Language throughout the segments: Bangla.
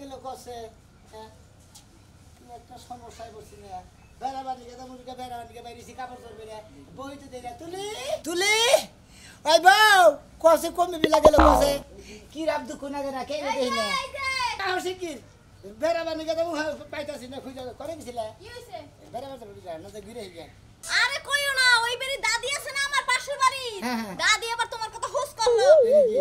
গেল কসে একটা সমস্যায় পড়ছি না বেড়াবার দিকে তেমন বেড়াবার দিকে বাইরেছি কাপড় চলবে না বইতে দেয় না তুলি তুলি ওই বউ কসে কমে বিলা গেল কসে কি রাব দুঃখ না গেনা কে দেই না কাও শিকির বেড়াবার দিকে তেমন পাইতাছি না খুঁজে করে গেছিলে কি হইছে বেড়াবার চলে যা না তো ঘুরে গিয়া আরে কইও না ওই বেরি দাদি আছে না আমার পাশের বাড়ি দাদি আবার তোমার কথা হোস করলো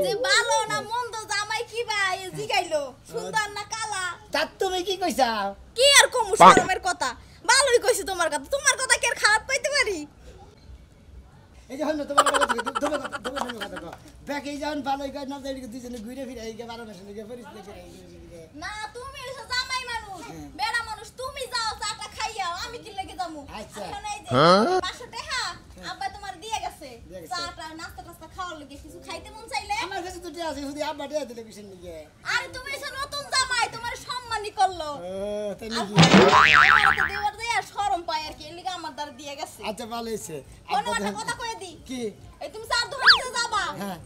যে ভালো না মন্দ জামাই কি ভাই জিগাইলো সুন্দর না কালা তা তুমি কি কইছাও কি আর কম শরমের কথা ভালোই কইছি তোমার কথা কি আর খারাপ পাইতে পারি এই যে হল তোমার কথা তুমি কথা কও ব্যাকে যান ভালোই কই না দেই দুইজনে ঘুরে ফিরে এই গে 12 মাস লাগে পরিস্থিতি করে না তুমি এসে জামাই মানুষ বেড়া মানুষ তুমি যাও চাটা খাইয়াও আমি কি লাগি যামু এখন এই যে 500 টাকা আব্বা তোমার দিয়ে গেছে চাটা নাস্তা টাস্তা খাওয়ার লাগে কিছু খাইতে মন চাইলে আমার কাছে তো আছে শুধু আব্বা দিয়ে দিলে বিশেষ নিয়ে আরে তুমি এসে নতুন জামাই তোমার সম্মানই করলো ও তাই নাকি আমার তো দেওয়ার দেয়া শরম পায় আর কি এর লাগি আমার দ্বারা দিয়ে গেছে আচ্ছা ভালো হইছে কোন একটা কথা কই দি কি এই তুমি চার দোকানে যাবা হ্যাঁ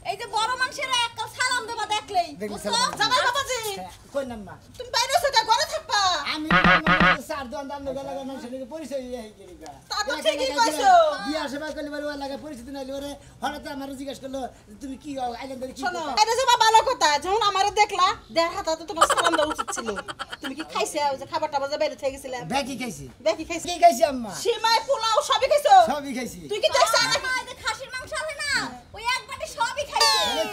এই যে বড় মানুষেরা একটা সালাম দেবা দেখলেই বুঝছো জামাই বাবাজি কই নাম মা তুমি বাইরে সেটা ঘরে থাকবা আমি সার দোকান দাম লাগা লাগা মানুষের পরিচয় হই গেলিগা তা তো ঠিকই কইছো বিয়া সেবা করলে বড় লাগা পরিস্থিতি নাইলে ওরে হঠাৎ আমার জিজ্ঞাসা করলো তুমি কি আইল্যান্ডের কি শোনো এটা যে ভালো কথা যখন আমারে দেখলা দেখাটা তো তোমার সালাম দেওয়া উচিত ছিল তুমি কি খাইছো যে খাবারটা বাজে বাইরে থেকে গেছিলাম ব্যাকি খাইছি দেখি খাইছো কি খাইছি আম্মা সিমাই পোলাও সবই খাইছো সবই খাইছি তুই কি দেখছ না এই যে খাসির মাংস আছে না ওই এক বাটি সবই খাইছে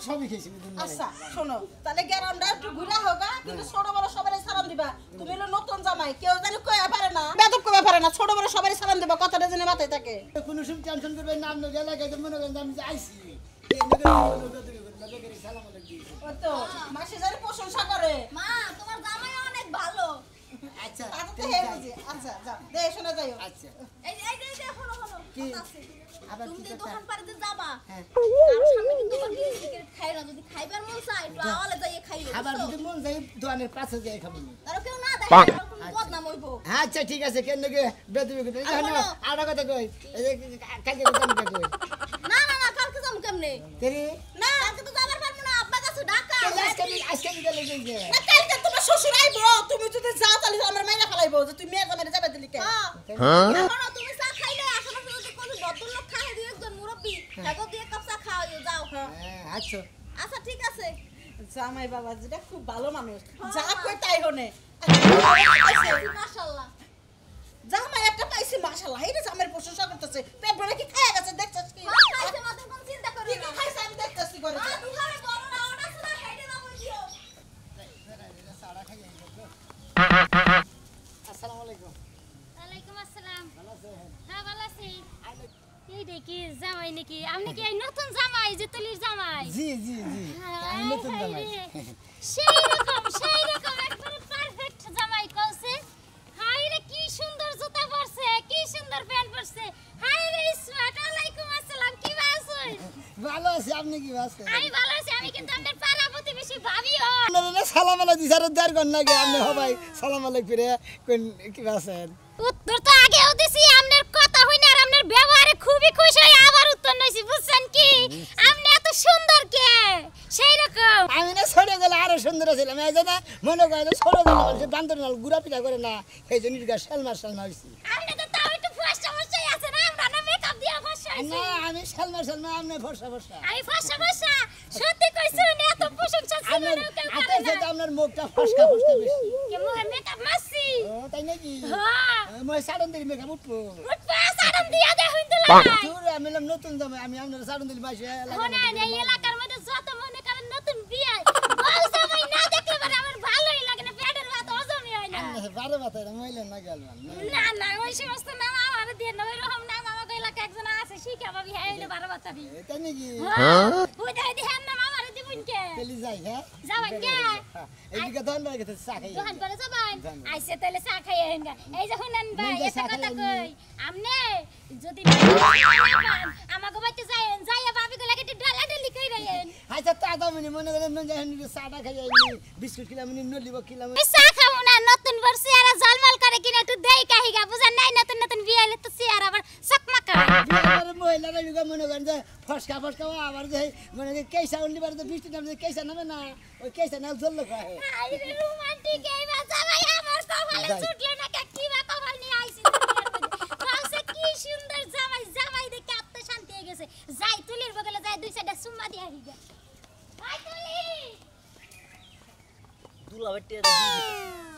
সবই খাইছি আচ্ছা শোনো তাহলে গ্যারান্ডা একটু ঘুরা হোগা কিন্তু ছোট বড় সবারই সালাম দিবা তুমি হলো নতুন জামাই কেউ জানি কই পারে না বেদব কই পারে না ছোট বড় সবারই সালাম দিবা কথাটা জেনে মাথায় থাকে কোনো সময় টেনশন করবে নাম না গেলে গেলে মনে করেন আমি যে আইছি সালাম আলাইকুম ও তো মাসি জানি প্রশংসা করে মা তোমার জামাই অনেক ভালো আচ্ছা তাতে তো হে বুঝি আচ্ছা যাও দে শোনা যাইও আচ্ছা এই হলো কি? কথা আছে আবার তুমি কি যে কথা? দোকান পাড়িতে যাবা হ্যাঁ আর সামনে কিন্তু তোমার বিস্কিট খাই না যদি খাইবার মন চায় একটু আওয়ালে যাইয়ে খাইও আবার যদি মন চাই দোকানের পাশে যাই খাবো আর কেউ না দেখে এরকম বদনাম হইবো আচ্ছা ঠিক আছে কেন নাকি বেদবি কথা আর কথা কই এই যে কালকে কথা কই না কালকে যাবো কেমনে তেরি না কালকে তো যাবার পারবো না আব্বা কাছে ঢাকা আজকে গেলে যাইছে না কালকে তোমার শ্বশুর আইবো তুমি যদি যাও তাহলে আমার মাইনা ফেলাইবো যে তুমি মেয়ে জামাইরে যাবে দিলি কে এখন তুমি চা খাইলে আশেপাশে যদি কোনো ভদ্রলোক খায় দুই একজন মুরব্বী তাকে দিয়ে কাপ চা খাওয়াইও যাও আচ্ছা আচ্ছা ঠিক আছে জামাই বাবা যেটা খুব ভালো মানুষ যা কই তাই হনে মাশাআল্লাহ জামাই একটা পাইছি মাশাআল্লাহ এই যে জামাইয়ের প্রশংসা করতেছে পেট ভরে কি খায়া গেছে দেখছস কি খাইছে মাত্র কোন চিন্তা করি কি খাইছে আমি দেখতেছি করে দুহারে বড় না ওটা শুধু খাইতে না বুঝিও আসসালামু আলাইকুম ওয়ালাইকুম আসসালাম। ভালো আছেন হ্যাঁ ভালো আছি। এই দেখি জামাই নাকি আপনি কি এই নতুন জামাই যে তুলির জামাই? জি আমি নতুন জামাই সেই রকম একবারে পারফেক্ট জামাই কইছে। হাই রে কি সুন্দর জুতা পরছে, কি সুন্দর প্যান্ট পরছে। হাই রে স্মার্ট। ওয়ালাইকুম আসসালাম। কি আছেন? ভালো আছি আপনি কি আছেন আমি ভালো আছি। আমি কিন্তু আপনার পাড়া প্রতিবেশী ভাবিও। আপনারা সালাম আলাইকুম দিছার দেড় ঘন্টা লাগে আপনি সবাই সালাম আলাইকুম ফিরে কোন কি আছেন উত্তর তো আগেও দিছি আপনার কথা হইনা আর আপনার ব্যবহারে খুবই খুশি হই আবার উত্তর নইছি বুঝছেন কি আপনি এত সুন্দর কে সেই রকম আমি না ছোট গেলে আরো সুন্দর ছিলাম এই যে না মনে করে ছোট গেলে মানুষ বান্দর নাল গুড়া পিঠা করে না এই জন্য শালমার হইছি আপনি তো তাও একটু ফর্সা ফর্সাই আছেন আমরা না মেকআপ দিয়া ফর্সা হইছি না আমি শালমার আপনি ফর্সা আমি ফর্সা ফর্সা সত্যি কইছেন এত প্রশংসা ছিল আপনার না কেউ হাতে করে না সাথে আপনার মুখটা ফসকা বেশি কে মুখে মেকআপ মারছি ও তাই নাকি হ্যাঁ মই সাড়ন দিলি মেকআপ উঠবো উঠবা সারাম দিয়া দেখুন তো লাগাই চুর আমি নতুন জামাই আমি আপনার সাড়ন দিলি মাসে হনা এই এলাকার মধ্যে যত মনে করেন নতুন বিয়ে বল জামাই না দেখলে পরে আমার ভালোই লাগে না পেটের ভাত হজমই হয় না বারে বাতায় মহিলা না গেল না ওই সমস্ত নাম আমার দিয়ে না ওইরকম নাম আমাকে এলাকা একজন আছে শিখা ভাবি হ্যাঁ হইলে বারো বাতাবি তাই নাকি ওই দাই দিয়ে নাম আমার দিবুন কে পেলি যাই হ্যাঁ যাবেন কে এইদিকে ধন লাগে চা খাই দোকান পরে যাবেন আইসে তাহলে চা খাই হেনগা এই যে শুনেন ভাই একটা কথা কই আমনে যদি আমাকে বাচ্চা যায়েন যাইয়া ভাবি গো লাগে ডালা ডালি কই রায়েন আচ্ছা তা দামিনি মনে করেন না জানি চাটা খাই আইনি বিস্কুট খেলাম নলিব খেলাম চা খাবো না নতুন বর্ষে আর জলমল করে কিনা একটু দেই কাহিগা বুঝা নাই নতুন নতুন বিয়ে হলে তো চেয়ার আবার সকমা টাকা বিয়ের মহিলারা লুকা মনে করেন যে ফসকা আবার যে মনে করেন কেসা উঠলি পারে তো বৃষ্টি নামে কেসা নামে না ওই কেসা নাম চললো খায় আইরে রোমান্টিক এই বাচ্চা ভাই আমার কপালে ছুটলো না কি বা কপাল নিয়ে আইছি কাছে কি সুন্দর জামাই দেখে আত্মা শান্তি হয়ে গেছে যাই তুলির বগলে যাই দুই সাইডে সুম্মা দিয়ে আসি গা আই তুলি দুলা বেটে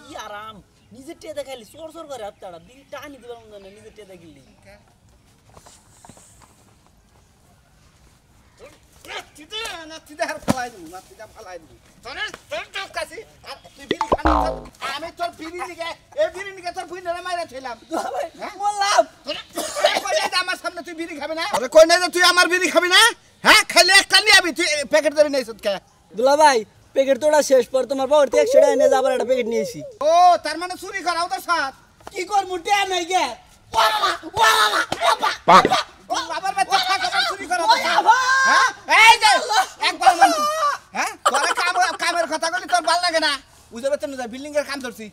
কি আরাম নিজে টেয়ে দেখাইলি সর করে হাতটা বিড়ি টানি দিবার মন না নিজে টেয়ে দেখিলি আমি তোর বিড়ি দিকে এই বিড়ি নিকে তোর বুইনারে মাইরা ছিলাম বললাম আমার সামনে তুই বিড়ি খাবি না আরে কই না যে তুই আমার বিড়ি খাবি না হ্যাঁ খাইলে একটা নিয়ে আবি তুই প্যাকেট ধরে নিয়েছিস কে দুলা ভাই প্যাকেট তোড়া শেষ পর তোমার বাবার 100 টাকা এনে আবার একটা প্যাকেট নিয়েছি ও তার মানে চুরি করাও তো সাথ কি কর মুটে নাই গে বাবার বাচ্চা খাবার চুরি করাও তো হ্যাঁ এই যে একবার মানে হ্যাঁ তোরে কামের কথা কইলি তোর ভালো লাগে না বুঝতে পারছ না বিল্ডিং এর কাম ধরছি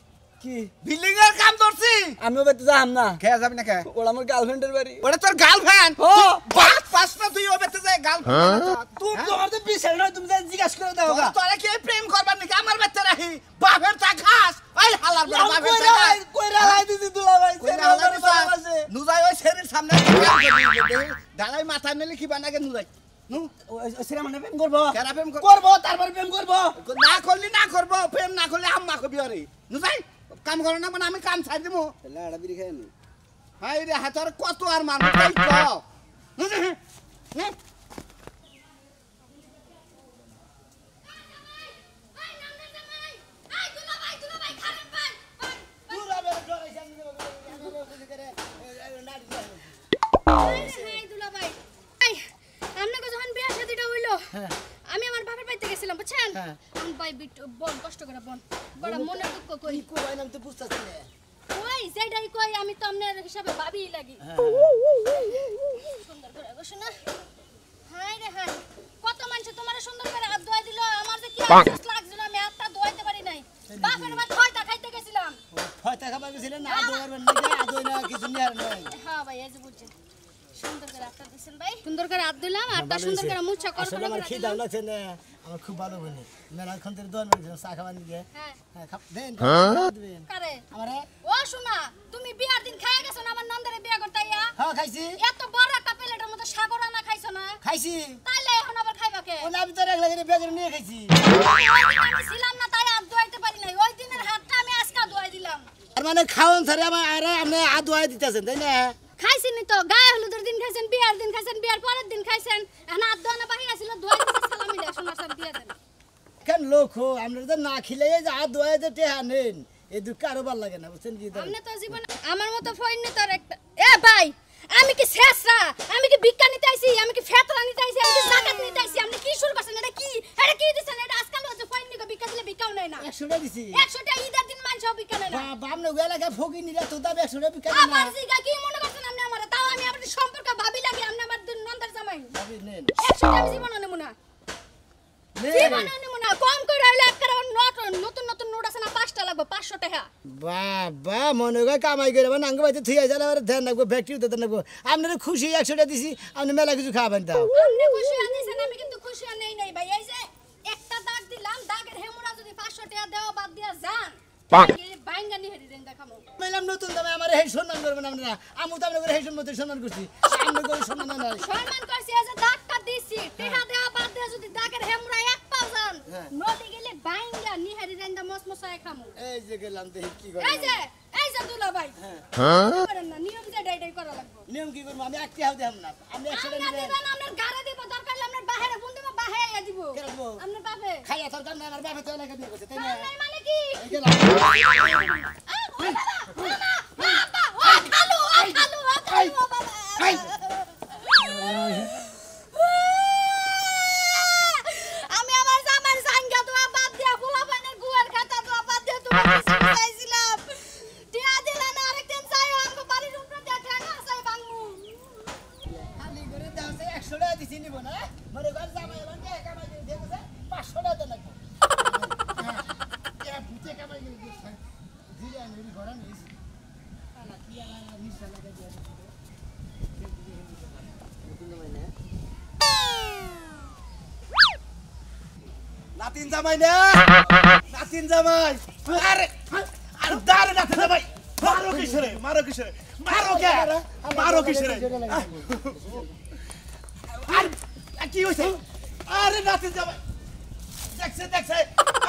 কি বিল্ডিং এর কাম ধরছি আমিও বেতে যাম না খেয়ে যাবি না কে ওরা আমার গার্লফ্রেন্ডের বাড়ি ওটা তোর গার্লফ্রেন্ড ও বাস পাস না তুই ওবেতে যায় গার্লফ্রেন্ড তুই তোমার তো বিশেষ নয় তুমি জিজ্ঞাসা করে দাও তোরা কি প্রেম করবার নাকি আমার বাচ্চা রাহি বাপের তা খাস ওই হালার বড় বাপের তা খাস কইরা লাই দিছি দুলা ভাই নুজাই ওই শরীর সামনে দালাই মাথা নিলে কি বানাকে নুজাই নু সেরা মানে প্রেম করবো কেরা প্রেম করবো তারপর প্রেম করবো না করলি না করব প্রেম না করলে আম্মা কবি আরে নুজাই কাম করো না মানে আমি কাম ছাড় দিমু তাহলে আড়া বিড়ি খাই নি হাই রে হাতর কত আর মানুষ তাই তো আমি আমার বাবার বাড়িতে গেছিলাম বুঝছেন আমি ভাই বন কষ্ট করে বন বড় মনে দুঃখ করি কি কই নাম তো বুঝতাছ না ওই যেটাই কই আমি তো আপনার হিসাবে ভাবিই লাগি সুন্দর করে বসো না হাই রে হাই কত মানুষ তোমার সুন্দর করে হাত ধোয়া দিল আমার যে কি আফসোস লাগছিল আমি হাতটা ধোয়াইতে পারি নাই বাপের বাড়ি ছয়টা খাইতে গেছিলাম হয়তো খাবার গেছিলেন না আদো আর না আদো না কিছু নিয়ে আর নাই হ্যাঁ ভাই এই যে বুঝছেন সুন্দর করে হাতটা দিছেন ভাই সুন্দর করে হাত দিলাম হাতটা সুন্দর করে মুছা কর আসলে আমার খিদা লাগছে না আমার খুব ভালো বনে মেলা খান থেকে দোয়ান মেরে চা খাবার নিয়ে হ্যাঁ হ্যাঁ খাপ দেন দিবেন কারে আমারে ও শোনা তুমি বিয়ার দিন খাইয়া গেছো না আমার নন্দরে বিয়া করতে আইয়া হ্যাঁ খাইছি এত বড় একটা প্লেটের মধ্যে সাগর আনা খাইছো না খাইছি তাইলে এখন আবার খাইবা কে ওনা ভিতরে এক লাগে বেগের নিয়ে খাইছি আমি ছিলাম না তাই হাত ধোয়াইতে পারি নাই ওই দিনের হাতটা আমি আজকে ধোয়াই দিলাম আর মানে খাওন ছাড়া আমার আরে আপনি আদোয়া দিতেছেন তাই না খাইছেন নি তো গায়ে হলুদের দিন খাইছেন বিয়ার দিন খাইছেন বিয়ার পরের দিন খাইছেন এখন হাত ধোয়া না বাহির আছিল ধোয়াই দিতে সালামি দেয় সোনার সাথে দিয়ে দেন কেন লোক হো আমরা তো না খেলে যে আদোয়া যে টেহা নেন এই দুঃখ আরো ভালো লাগে না বুঝছেন কি আমনে তো জীবন আমার মতো ফইন নি তোর একটা এ ভাই আমি কি শেষরা আমি কি ভিক্ষা নিতে আইছি আমি কি ফেতরা নিতে আইছি আমি কি জাকাত নিতে আইছি আপনি কি শুরু করছেন এটা কি দিছেন এটা আজকাল হচ্ছে ফইন নি ভিক্ষা দিলে ভিক্ষাও নাই না 100 টাকা দিছি 100 টাকা ঈদের দিন মানুষও ভিক্ষা নেয় না বামনে এলাকায় ফকি নিরা তো দাম 100 টাকা বিকা না আমার জিগা কি মনে করছেন আপনি আমার তাও আমি আপনার সম্পর্ক ভাবি লাগি আপনি আমার নন্দার জামাই ভাবি নেন 100 টাকা আমি জীবন নেব না জীবন নেব না কম করে হইলে একটা নতুন নতুন নোট আছে না 5টা লাগবে 500 টাকা বাবা মনে হয় কামাই করে মানে আঙ্গ বাইতে থুই আইছালে আর ধ্যান রাখবো ফ্যাক্টরি তো রাখবো আপনারা খুশি 100 টাকা দিছি আপনি মেলা কিছু খাবেন দাও আপনি খুশি আছেন আমি কিন্তু খুশি নেই নাই ভাই এই যে একটা দাগ দিলাম দাগের হেমুরা যদি 500 টাকা দেওয়া বাদ দিয়া যান বাইঙ্গা নি হেরি দেন দেখামু মেলাম নতুন দামে আমার হেই সম্মান করবেন আপনারা আমু তো আপনাদের হেই সম্মান সম্মান করছি সামনে করে সম্মান না সম্মান করছি এই যে দাগটা দিছি টাকা দেওয়া বাদ দিয়া যদি দাগের হেমুরা এক পাও যান নদী গেলে বাইঙ্গা নি হেরি দেন দা মসমসায় খামু এই যে গেলাম দেখি কি করে এই যে দুলা ভাই হ্যাঁ করেন না নিয়ম যে ডাইডাই করা লাগবে নিয়ম কি করব আমি একটি হাও দেব না আমি 100 টাকা আপনি দিবেন আপনার গারে দিব দরকার হলে আপনার বাহিরে ফোন দিব বাহিরে দিব কেরাবো আপনার বাপে খাইয়া তোর কারণে আমার বাবা তো এলাকা দিয়ে গেছে তাই না নাই মানে কি এই গেলাম আমি আমার জামার সাঙ্গা তো বাদ দিয়া ফুলা পানের গুয়ার খাতা তো বাদ দিয়া তোমার চাইছিলাম টিয়া দিলা না আরেকদিন চাইও আমগো বাড়ির উপরে দেখা না চাই বাংমু খালি করে দাও 100 টাকা দিছি নিব না মরে ঘর জামাই এবার কে কামাই দিয়ে গেছে 500 টাকা দেন লাগবে হ্যাঁ বুঝে কামাই দিয়ে দিছে জিরে আমি ঘরে নিছি আলা কি আলা নিশা লাগা দিয়ে নাতিন জামাই না নাতিন জামাই আরে আরে দাঁড়ে নাতিন জামাই মারো কিসরে মারো কে মারো কিসরে আর কি হইছে আরে নাতিন জামাই দেখছে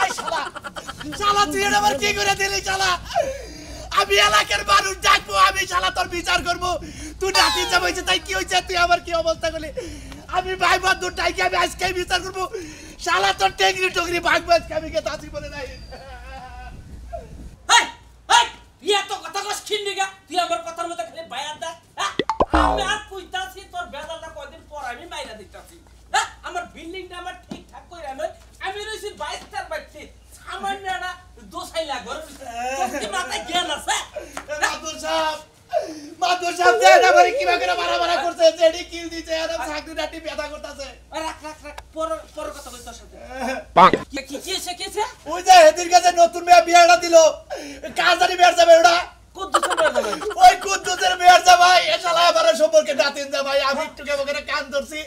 আই শালা তুই আমার কি করে দিলি শালা আমি এলাকার মানুষ ডাকবো আমি শালা তোর বিচার করব তুই নাতিন জামাইছে তাই কি হইছে তুই আমার কি অবস্থা করলি আমি ভাই বন্ধু ডাইকে আমি আজকে বিচার করব শালা তোর টেকরি ভাগবো আজকে আমি কে তাসি বলে নাই এই এই তুই এত কথা কস খিন্ডিগা তুই আমার কথার মধ্যে খালি বায়াত দা আমি আর কইতাছি তোর বেদালটা কয়দিন পর আমি মাইরা দিতাছি আমার বিল্ডিংটা আমার ঠিকঠাক কইরা নয় আমি রইছি 22 টার বাইতে সামান্য না দোসাইলা ঘর তোর কি মাথায় জ্ঞান আছে মাদুর সাহেব দেন আমার কি বাগেরা মারা করছে জেডি কিল দিতে আর সাকু ডাটি ব্যথা করতেছে রাখ পর কথা কই তোর সাথে কি এসে ওই যে হেদির কাছে নতুন মেয়ে বিয়াটা দিল কাজদারি মেয়ের যাবে ওটা কুদ্দুসের মেয়ে যাবে ওই কুদ্দুসের মেয়ের যাবাই এ শালা আমার সম্পর্কে নাতিন যাবাই আমি একটু কেমন কান ধরছি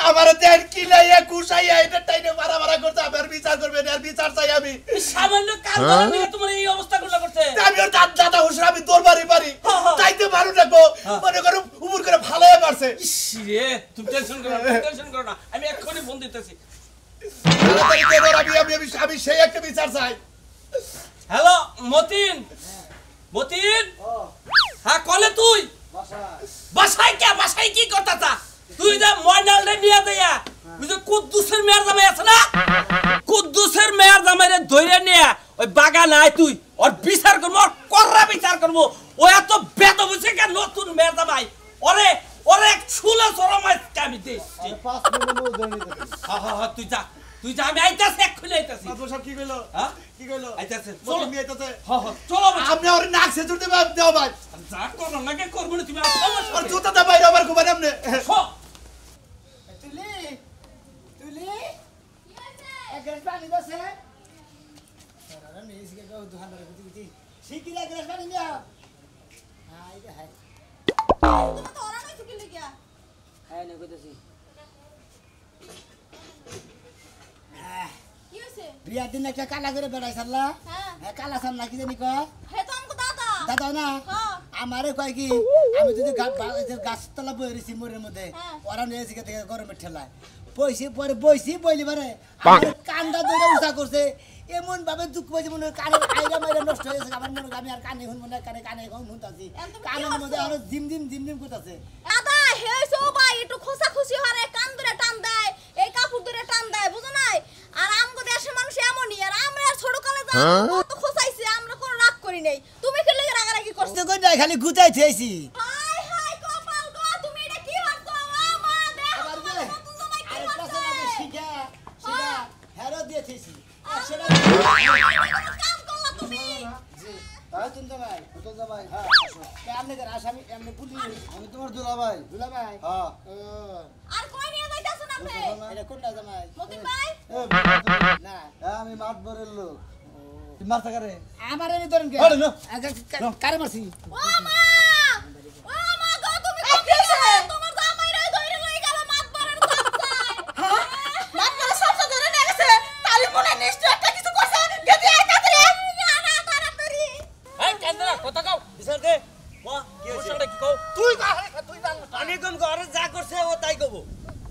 আমার দেন কি লাইয়া কুশাইয়া এটা টাইনে মারা করতে আমার বিচার করবেন আর বিচার চাই আমি সামান্য কাজ করে নিয়ে তোমার এই অবস্থা করতে আমি ওর দাদা হুসরা আমি দরবারি পারি তাইতে মারু দেখো মনে করো উপর করে ভালোই পারছে রে তুমি টেনশন করো না আমি এক্ষুনি ফোন দিতেছি আমি সেই একটা বিচার চাই হ্যালো মতিন হ্যাঁ কলে তুই বাসায় কি করতাছা তুই যে ময়নালরে নিয়ে দেয়া তুই যে কুদ্দুসের মেয়ের জামাই আছে না কুদ্দুসের মেয়ের জামাইরে ধইরে নিয়ে ওই বাগান আয় তুই ওর বিচার করবো ওর কররা বিচার করবো ও এত বেদ বুঝে কে নতুন মেয়ের জামাই ওরে ছুলে চরমাই আমি দিচ্ছি 5 মিনিট ধরে নিতে হ্যাঁ তুই যা আমি আইতাছি এক্ষুনি আইতাছি মাদুর সাহেব কি কইলো হ্যাঁ কি কইলো আইতাছে চলো নিয়ে আইতাছে হ্যাঁ চলো আপনি ওর নাক সেজুর দেব দাও ভাই যা করো নাকি করবো না তুমি আর জুতা দা বাইরে আবার ঘুমাই আপনি তুলি এক গ্লাস পানি দাসে সারা মেজ কে গাও দোকানদার গতি শিকি এক গ্লাস পানি দাও হাই রে হাই তুমি তো ওরা নাই কি লিগা হাই না কইতাছি কি হইছে বিয়ার দিন একটা কালা করে বেড়াই সারলা হ্যাঁ কালা সাম নাকি জানি কয় হে তো আমকো দাদা দাদা না হ্যাঁ আমারে কয় কি আমি যদি গাছতলা বই রইছি মোরের মধ্যে হ্যাঁ। ওরা নিয়ে এসে থেকে গরমের ঠেলায় বইছি বইলি পারে আমার কানটা দইরা উঠা করছে এমন ভাবে দুঃখ পাইছে মনে কানে আইরা মাইরা নষ্ট হয়ে গেছে আমার মনে আমি আর কানে শুনবো না কানে শুনতাছি কানের মধ্যে আরো জিম করতেছে দাদা হেইছো ভাই একটু খোসা খুশি হরে কান ধরে টান দেয় এই কাপড় ধরে টান দেয় বুঝো নাই আর আমগো দেশের মানুষ এমনই আর আমরা ছোট কালে যা কত খোসাইছি আমরা কোনো রাগ করি নাই তুমি কি লাগি রাগারাগি করছো কষ্ট করে খালি গুতাই থেছি হাই হাই কপাল গো তুমি এটা কি করছো ও মা দেখো আবার তোমার বলে নতুন জামাই কি আরে করছে পাশে না শিখা হেরো দিয়ে থেছি সেটা কাম করলা তুমি জি নতুন জামাই হ্যাঁ আপনি কেন আসামি এমনি পুলিশ আমি তোমার দুলাভাই দুলাভাই হ্যাঁ আর কই নিয়ে যাইতাছেন আপনি এটা কোনটা জামাই মতিন ভাই না আমি মাতবরের লোক তুই মারতা কারে আমার এনে ধরেন কে আরে না। কারে মারছি ও মা গো তুমি কি করছো তোমার জামাই রে ধরে লই গেল মাত বরের সামসায় হ্যাঁ মাত বরের সামসা ধরে নিয়ে গেছে তালি মনে নিশ্চয় একটা কিছু করছে গেদি আইতা দে না তাড়াতাড়ি এই কান্দরা কথা কও বিচার দে বাহ কি হইছে কি কও তুই জান আমি কম ঘরে যা করছে ও তাই কব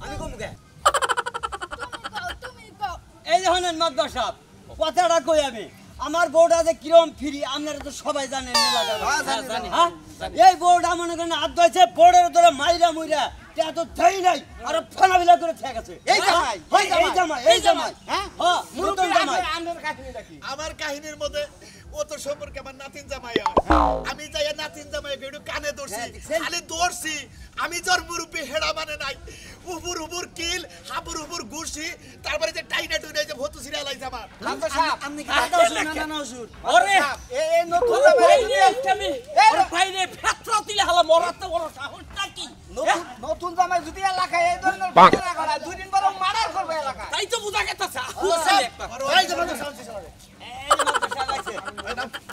আমি কম কে তুমি কও এই হনেন মাদ্দার সাহেব কথাটা কই আমি আমার বউটা যে কিরম ফিরি আপনারা তো সবাই জানেন জানি। হ্যাঁ এই বউটা মনে করেন হাত ধরেছে বোর্ডের ধরে মাইরা মুইরা তা তো দেই নাই আর ফলাবিলা করে ঠিক আছে এই জামাই হ্যাঁ নতুন জামাই আমার কাহিনীর মধ্যে ও তো সম্পর্কে আমার নাতিন জামাই আমি যাই নাতিন জামাই একটু কানে ধরছি খালি ধরছি আমি জোর মুরুপি হেড়া মানে নাই উপর কিল হাপুর ঘুরছি তারপরে যে টাইনা টুইনা যে ভতু সিরিয়াল আইছে আমার আপনি কি দাদা ওষুধ না না ওষুধ ওরে এই নতুন ওরে ভাইরে আমি ওরে ভাইরে ফেটরা দিলে হালা মরাতে বড় সাহসটা কি নতুন জামাই যদি এলাকায় এই ধরনের ঘটনা ঘটায় দুই দিন পরে মার্ডার করবে এলাকায় তাই তো বুঝা গেছে হুসেন একটা এই যে মাদুর সাহেব এই মাদ্দার সাহেব আইছে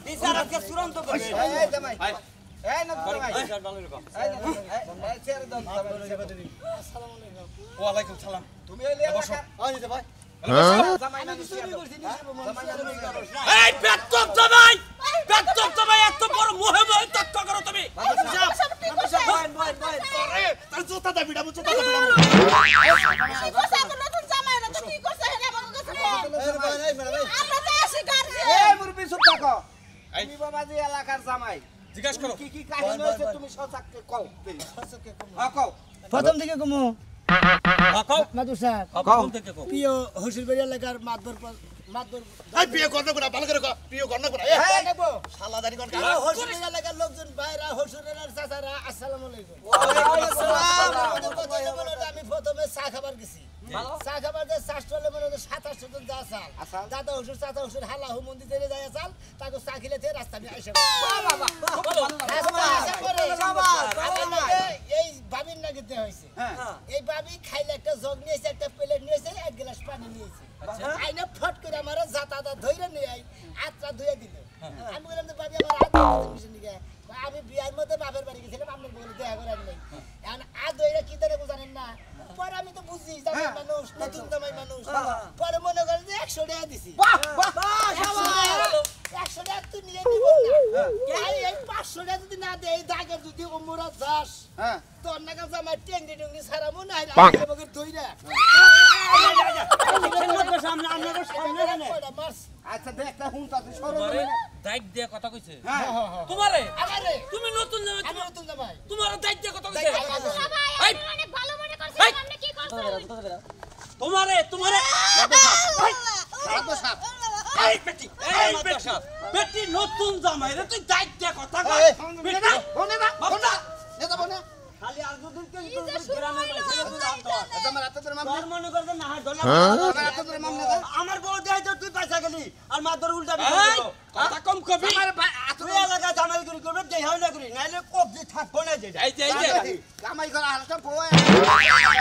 বিচার আজকে চূড়ান্ত করবে এই জামাই এই নতুন জামাই এই স্যার ভালো রকম এই ছেড়ে দাও ওয়ালাইকুম সালাম তুমি এলে এলাকা আই নিতে ভাই জামাই আমি মানুষ চুরি করছি নিজের বউ এই বেত্তব জামাই এত বড় মোহে মোহে তত্ত্ব করো তুমি আরে তার জুতা দা বিড়াবো জুতা দা বিড়াবো কথা তো নতুন জামাই না তো কি করছে হেলে আমাকে কাছে আমরা তো আসি গার্জে এই মুরবি চুপ থাকো তুমি বাবা যে এলাকার জামাই জিজ্ঞাসা করো কি কি কাহিনী হয়েছে তুমি সচাককে কও হ্যাঁ কও প্রথম থেকে কমু কও মাদুর সাহেব কোন থেকে কও প্রিয় হসুরবাড়ি এলাকার মাতবর এই বিয়ে করতে কোনা ভালো করে কর বিয়ে করতে কোনা এ শালা দাড়ি কর হসুরবাড়ি এলাকার লোকজন ভাইরা হসুরের আর চাচারা আসসালামু আলাইকুম আমি প্রথমে চা খাবার গেছি চা খাবার যে চাষটলে মনে হচ্ছে 27 জন যা চাল দাদা হসুর চাচা হসুর হালা হু মন্দির থেকে যায় চাল তাকে চা খেলে তে রাস্তা দিয়ে আইসা এই বাবির নাকি দেয়া হয়েছে এই বাবি খাইলে একটা জগ নিয়েছে একটা প্লেট নিয়েছে এক গ্লাস পানি নিয়েছে আইনা ফট করে আমার জাতা ধইরা নিয়ে আই আত্রা ধুয়ে দিল আমি বললাম যে বাবি আমার হাত ধুয়ে দিছে আমি বিয়ার মধ্যে বাপের বাড়ি গেছিলাম আপনার বলে দেখা করে আমি এখন আজ ধইরা কি ধরে বুঝানেন না পরে আমি তো বুঝি জামাই মানুষ নতুন জামাই মানুষ পরে মনে করেন যে 100 টাকা দিছি 100 টাকা তুই নিয়ে নিব না এই 500 টাকা যদি না দেয় এই দাগের যদি ওমরা যাস তোর নাকা জামাই টেঙ্গি টেঙ্গি সারা মনে হয় আমাকে ধইরা সামনে আপনাদের সামনে এখানে আচ্ছা দেখতে হুনতা তুই সরো তোমারে দাইক দিয়ে কথা কইছে তোমারে আমারে তুমি নতুন জামাই আমি নতুন জামাই তোমার দাইক দিয়ে কথা কইছে সবাই আমি অনেক ভালো মনে করছি আপনি কি করছেন তোমারে এই বেটি নতুন জামাই রে তুই দাইক দিয়ে কথা কই বেটা হনে না হনে নেতা বনে খালি আর দুদিন কি গ্রামে ছেলে তো জানতো আমার হাতে তোর মামলা তোর মনে করবে না ধরলা আমার হাতে তোর মামলা দে আমার বউ দেয় তো তুই পয়সা গেলি আর মা তোর উল্টা এই কথা কম কবি আমার ভাই আতো তুই এলাকা জামাই করি করবে দেই হয় না করি নাইলে কবজি থাকবো না যেটা এই যে কামাই করা হালটা পোয়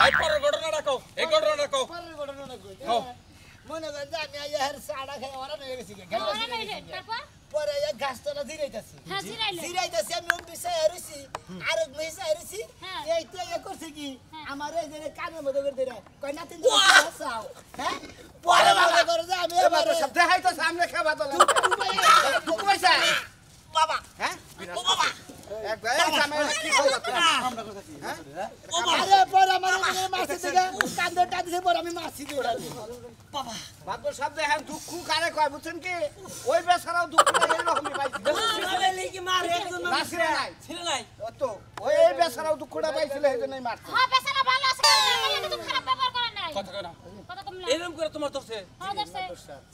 এই পরের ঘটনাটা কও এই ঘটনাটা কও পরের ঘটনাটা কই মনে করেন যে আমি আইয়া হের সাড়া খাই ওরা নিয়ে গেছি ওরা মেরে তারপর পরে এক গাছতলা জিরাইতাছি হ্যাঁ জিরাইলো জিরাইতাছি আমি বিষয় হারিছি আর এক মেয়ে হারিছি হ্যাঁ। এই তো এ করছে কি আমার এই যে কানের মধ্যে করে দিরা কই না তিন চাও হ্যাঁ পরে মনে করে যে আমি এবারে সব দেখাই তো সামনে খাবা তো তুই পয়সা বাবা হ্যাঁ ও বাবা একবার কামাই কি করবা হ্যাঁ আরে পরে আমার এই মারছে দিগা কান্দটা দিছে পরে আমি মারছি দিরা বাবা সব দেখেন দুঃখ কারে কয় বুঝছেন কি ওই বেচারাও দুঃখ লাগে রকমই পাইছে কি মার একজন নাসিরে নাই ছিল নাই ও তো ওই বেচারাও দুঃখটা পাইছিল এইজন্যই মারছে হ্যাঁ বেচারা ভালো আছে আমাকে তো খারাপ ব্যবহার করে নাই কথা কই না কথা কম না এরকম করে তোমার তোরছে হ্যাঁ দেখছে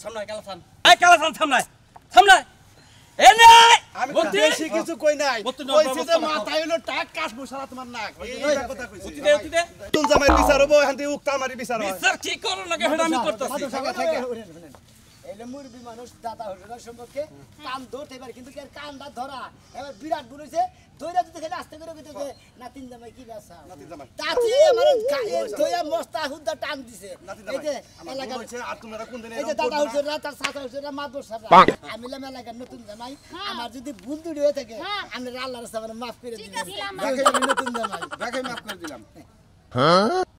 সামনে কালাসান এই কালাসান সামনে এনে আমি বলতে বেশি কিছু কই নাই বলতে না, কইছি যে ব্যবস্থা মাথায় হলো টাক কাশ বসালা তোমার নাক এই কথা কইছি উঠি দে নতুন জামাই বিচার হবো এখান থেকে উক্তা মারি বিচার হয় বিচার কি করো না হেডা আমি করতেছি এলে মুরবি মানুষ দাদা হসুরের সম্পর্কে কান ধরতে পারে কিন্তু এর কানটা ধরা এবার বিরাট বলেছে ধইরা যদি খেলে আস্তে করে কইতে না তিন জামাই কি বাসা নাতি জামাই তাতে আমার ধইরা মস্তা হুদ্দা টান দিছে নাতি এই যে জামাই আমার এলাকার বলছে আর তোমরা কোন দিন এই যে দাদা হসুররা তার চাচা হসুররা মাদর সারা আমি লাম এলাকার নতুন জামাই আমার যদি ভুল ত্রুটি হয়ে থাকে আমি আল্লাহর রাস্তায় মাফ করে দিবেন দিলাম। দেখে আমি নতুন জামাই দেখে মাফ করে দিলাম